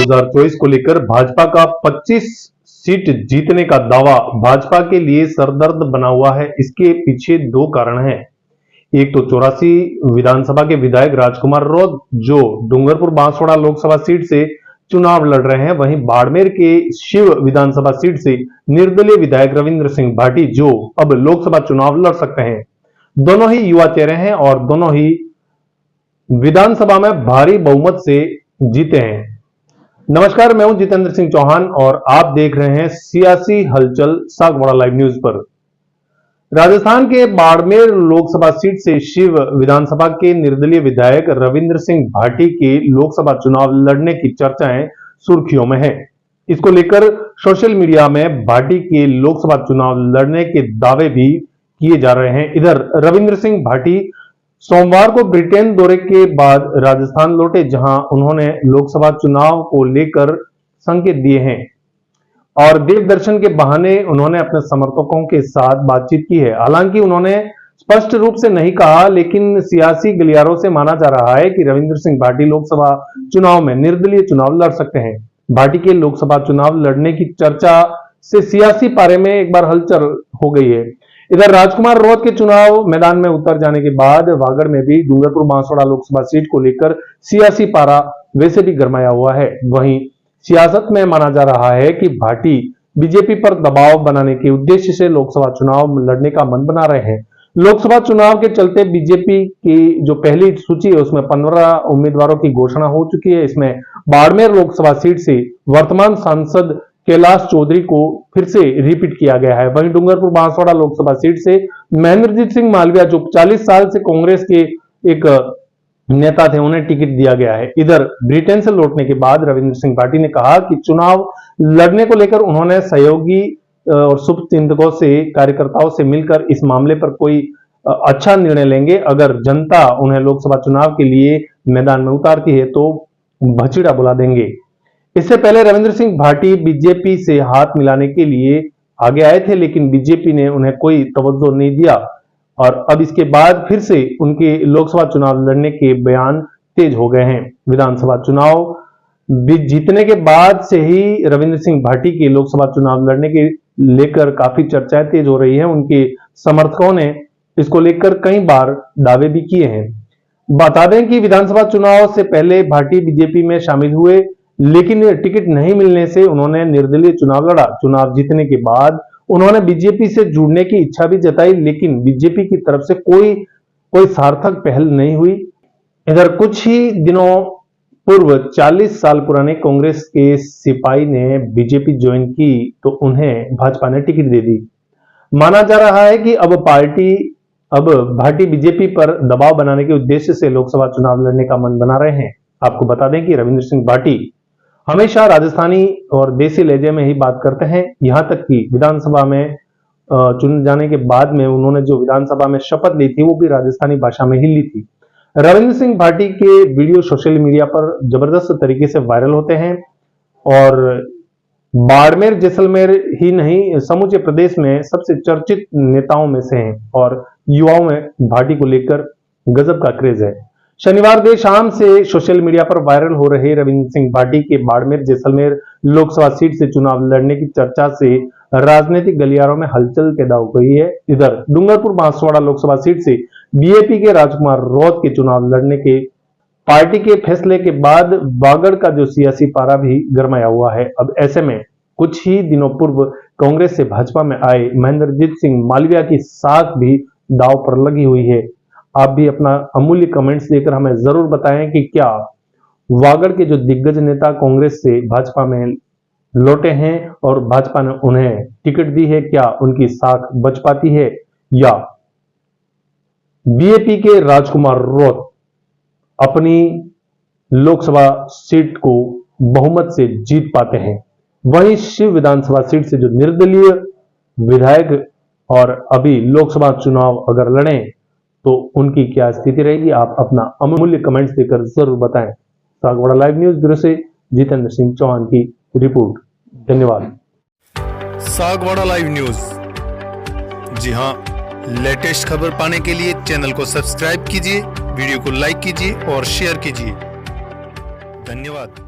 2024 को लेकर भाजपा का 25 सीट जीतने का दावा भाजपा के लिए सरदर्द बना हुआ है। इसके पीछे दो कारण हैं। एक तो 84 विधानसभा के विधायक राजकुमार रौत जो डूंगरपुर बांसवाड़ा लोकसभा सीट से चुनाव लड़ रहे हैं, वहीं बाड़मेर के शिव विधानसभा सीट से निर्दलीय विधायक रविंद्र सिंह भाटी जो अब लोकसभा चुनाव लड़ सकते हैं। दोनों ही युवा चेहरे हैं और दोनों ही विधानसभा में भारी बहुमत से जीते हैं। नमस्कार, मैं हूं जितेंद्र सिंह चौहान और आप देख रहे हैं सियासी हलचल सागवाड़ा लाइव न्यूज पर। राजस्थान के बाड़मेर लोकसभा सीट से शिव विधानसभा के निर्दलीय विधायक रविंद्र सिंह भाटी के लोकसभा चुनाव लड़ने की चर्चाएं सुर्खियों में है। इसको लेकर सोशल मीडिया में भाटी के लोकसभा चुनाव लड़ने के दावे भी किए जा रहे हैं। इधर रविंद्र सिंह भाटी सोमवार को ब्रिटेन दौरे के बाद राजस्थान लौटे, जहां उन्होंने लोकसभा चुनाव को लेकर संकेत दिए हैं और देव दर्शन के बहाने उन्होंने अपने समर्थकों के साथ बातचीत की है। हालांकि उन्होंने स्पष्ट रूप से नहीं कहा, लेकिन सियासी गलियारों से माना जा रहा है कि रविंद्र सिंह भाटी लोकसभा चुनाव में निर्दलीय चुनाव लड़ सकते हैं। भाटी के लोकसभा चुनाव लड़ने की चर्चा से सियासी पारे में एक बार हलचल हो गई है। इधर राजकुमार रौत के चुनाव मैदान में उतर जाने के बाद वागड़ में भी डूंगरपुर बांसवाड़ा लोकसभा सीट को लेकर सियासी पारा वैसे भी गरमाया हुआ है। वहीं सियासत में माना जा रहा है कि भाटी बीजेपी पर दबाव बनाने के उद्देश्य से लोकसभा चुनाव लड़ने का मन बना रहे हैं। लोकसभा चुनाव के चलते बीजेपी की जो पहली सूची है उसमें 15 उम्मीदवारों की घोषणा हो चुकी है। इसमें बाड़मेर लोकसभा सीट से वर्तमान सांसद कैलाश चौधरी को फिर से रिपीट किया गया है। वहीं डूंगरपुर बांसवाड़ा लोकसभा सीट से महेंद्रजीत सिंह मालविया जो 40 साल से कांग्रेस के एक नेता थे, उन्हें टिकट दिया गया है। इधर ब्रिटेन से लौटने के बाद रविंद्र सिंह भाटी ने कहा कि चुनाव लड़ने को लेकर उन्होंने सहयोगी और शुभचिंतकों से, कार्यकर्ताओं से मिलकर इस मामले पर कोई अच्छा निर्णय लेंगे। अगर जनता उन्हें लोकसभा चुनाव के लिए मैदान में उतारती है तो भचीड़ा बुला देंगे। इससे पहले रविंद्र सिंह भाटी बीजेपी से हाथ मिलाने के लिए आगे आए थे, लेकिन बीजेपी ने उन्हें कोई तवज्जो नहीं दिया और अब इसके बाद फिर से उनके लोकसभा चुनाव लड़ने के बयान तेज हो गए हैं। विधानसभा चुनाव जीतने के बाद से ही रविंद्र सिंह भाटी के लोकसभा चुनाव लड़ने के लेकर काफी चर्चाएं तेज हो रही हैं। उनके समर्थकों ने इसको लेकर कई बार दावे भी किए हैं। बता दें कि विधानसभा चुनाव से पहले भाटी बीजेपी में शामिल हुए, लेकिन टिकट नहीं मिलने से उन्होंने निर्दलीय चुनाव लड़ा। चुनाव जीतने के बाद उन्होंने बीजेपी से जुड़ने की इच्छा भी जताई, लेकिन बीजेपी की तरफ से कोई सार्थक पहल नहीं हुई। इधर कुछ ही दिनों पूर्व 40 साल पुराने कांग्रेस के सिपाही ने बीजेपी ज्वाइन की तो उन्हें भाजपा ने टिकट दे दी। माना जा रहा है कि अब भाटी बीजेपी पर दबाव बनाने के उद्देश्य से लोकसभा चुनाव लड़ने का मन बना रहे हैं। आपको बता दें कि रविंद्र सिंह भाटी हमेशा राजस्थानी और देसी लहजे में ही बात करते हैं। यहां तक कि विधानसभा में चुन जाने के बाद में उन्होंने जो विधानसभा में शपथ ली थी वो भी राजस्थानी भाषा में ही ली थी। रविंद्र सिंह भाटी के वीडियो सोशल मीडिया पर जबरदस्त तरीके से वायरल होते हैं और बाड़मेर जैसलमेर ही नहीं समूचे प्रदेश में सबसे चर्चित नेताओं में से हैं और युवाओं में भाटी को लेकर गजब का क्रेज है। शनिवार देर शाम से सोशल मीडिया पर वायरल हो रहे रविंद्र सिंह भाटी के बाड़मेर जैसलमेर लोकसभा सीट से चुनाव लड़ने की चर्चा से राजनीतिक गलियारों में हलचल पैदा हो गई है। इधर डूंगरपुर बांसवाड़ा लोकसभा सीट से बीजेपी के राजकुमार रौत के चुनाव लड़ने के पार्टी के फैसले के बाद वागड़ का जो सियासी पारा भी गरमाया हुआ है। अब ऐसे में कुछ ही दिनों पूर्व कांग्रेस से भाजपा में आए महेंद्रजीत सिंह मालविया की साख भी दांव पर लगी हुई है। आप भी अपना अमूल्य कमेंट्स देकर हमें जरूर बताएं कि क्या वागड़ के जो दिग्गज नेता कांग्रेस से भाजपा में लौटे हैं और भाजपा ने उन्हें टिकट दी है, क्या उनकी साख बच पाती है या बीजेपी के राजकुमार रौत अपनी लोकसभा सीट को बहुमत से जीत पाते हैं। वहीं शिव विधानसभा सीट से जो निर्दलीय विधायक और अभी लोकसभा चुनाव अगर लड़ें तो उनकी क्या स्थिति रहेगी, आप अपना अमूल्य कमेंट्स देकर जरूर बताएं। सागवाड़ा लाइव न्यूज ब्यूरो से जितेंद्र सिंह चौहान की रिपोर्ट। धन्यवाद। सागवाड़ा लाइव न्यूज, जी हां, लेटेस्ट खबर पाने के लिए चैनल को सब्सक्राइब कीजिए, वीडियो को लाइक कीजिए और शेयर कीजिए। धन्यवाद।